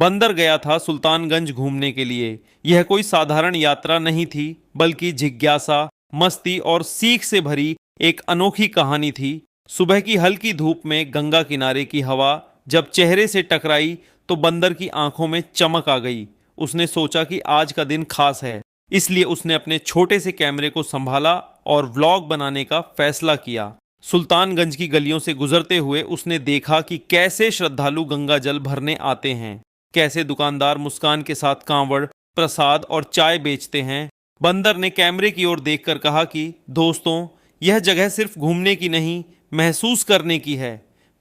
बंदर गया था सुल्तानगंज घूमने के लिए। यह कोई साधारण यात्रा नहीं थी, बल्कि जिज्ञासा, मस्ती और सीख से भरी एक अनोखी कहानी थी। सुबह की हल्की धूप में गंगा किनारे की हवा जब चेहरे से टकराई तो बंदर की आंखों में चमक आ गई। उसने सोचा कि आज का दिन खास है, इसलिए उसने अपने छोटे से कैमरे को संभाला और व्लॉग बनाने का फैसला किया। सुल्तानगंज की गलियों से गुजरते हुए उसने देखा कि कैसे श्रद्धालु गंगा जल भरने आते हैं, कैसे दुकानदार मुस्कान के साथ कांवड़, प्रसाद और चाय बेचते हैं। बंदर ने कैमरे की ओर देखकर कहा कि दोस्तों, यह जगह सिर्फ घूमने की नहीं, महसूस करने की है।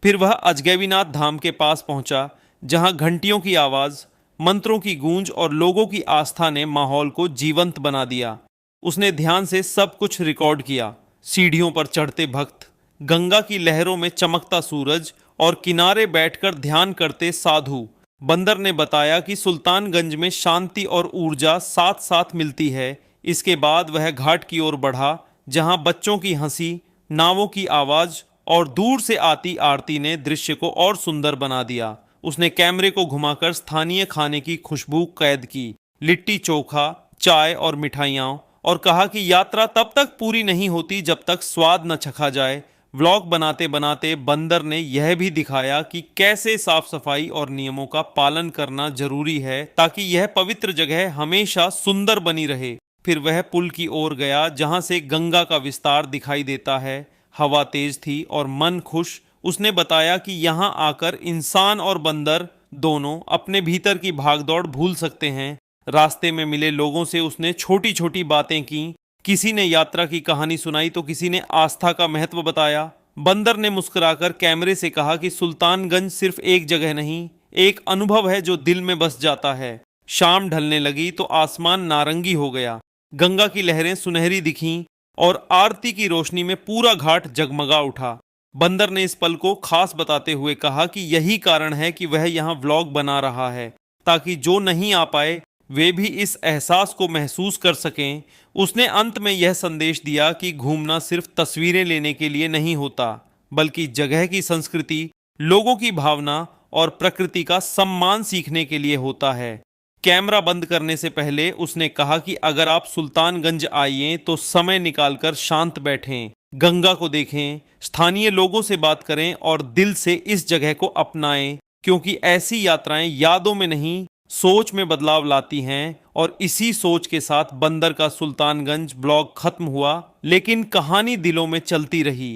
फिर वह अजगैबीनाथ धाम के पास पहुंचा, जहां घंटियों की आवाज, मंत्रों की गूंज और लोगों की आस्था ने माहौल को जीवंत बना दिया। उसने ध्यान से सब कुछ रिकॉर्ड किया। सीढ़ियों पर चढ़ते भक्त, गंगा की लहरों में चमकता सूरज और किनारे बैठकर ध्यान करते साधु। बंदर ने बताया कि सुल्तानगंज में शांति और ऊर्जा साथ साथ मिलती है। इसके बाद वह घाट की ओर बढ़ा, जहां बच्चों की हंसी, नावों की आवाज और दूर से आती आरती ने दृश्य को और सुंदर बना दिया। उसने कैमरे को घुमाकर स्थानीय खाने की खुशबू कैद की, लिट्टी चोखा, चाय और मिठाइयाँ, और कहा कि यात्रा तब तक पूरी नहीं होती जब तक स्वाद न चखा जाए। व्लॉग बनाते बनाते बंदर ने यह भी दिखाया कि कैसे साफ सफाई और नियमों का पालन करना जरूरी है, ताकि यह पवित्र जगह हमेशा सुंदर बनी रहे। फिर वह पुल की ओर गया, जहां से गंगा का विस्तार दिखाई देता है। हवा तेज थी और मन खुश। उसने बताया कि यहां आकर इंसान और बंदर दोनों अपने भीतर की भागदौड़ भूल सकते हैं। रास्ते में मिले लोगों से उसने छोटी छोटी बातें की। किसी ने यात्रा की कहानी सुनाई तो किसी ने आस्था का महत्व बताया। बंदर ने मुस्कुराकर कैमरे से कहा कि सुल्तानगंज सिर्फ एक जगह नहीं, एक अनुभव है जो दिल में बस जाता है। शाम ढलने लगी तो आसमान नारंगी हो गया, गंगा की लहरें सुनहरी दिखीं और आरती की रोशनी में पूरा घाट जगमगा उठा। बंदर ने इस पल को खास बताते हुए कहा कि यही कारण है कि वह यहाँ व्लॉग बना रहा है, ताकि जो नहीं आ पाए वे भी इस एहसास को महसूस कर सकें। उसने अंत में यह संदेश दिया कि घूमना सिर्फ तस्वीरें लेने के लिए नहीं होता, बल्कि जगह की संस्कृति, लोगों की भावना और प्रकृति का सम्मान सीखने के लिए होता है। कैमरा बंद करने से पहले उसने कहा कि अगर आप सुल्तानगंज आइए तो समय निकालकर शांत बैठें, गंगा को देखें, स्थानीय लोगों से बात करें और दिल से इस जगह को अपनाएं, क्योंकि ऐसी यात्राएं यादों में नहीं, सोच में बदलाव लाती हैं। और इसी सोच के साथ बंदर का सुल्तानगंज ब्लॉग खत्म हुआ, लेकिन कहानी दिलों में चलती रही।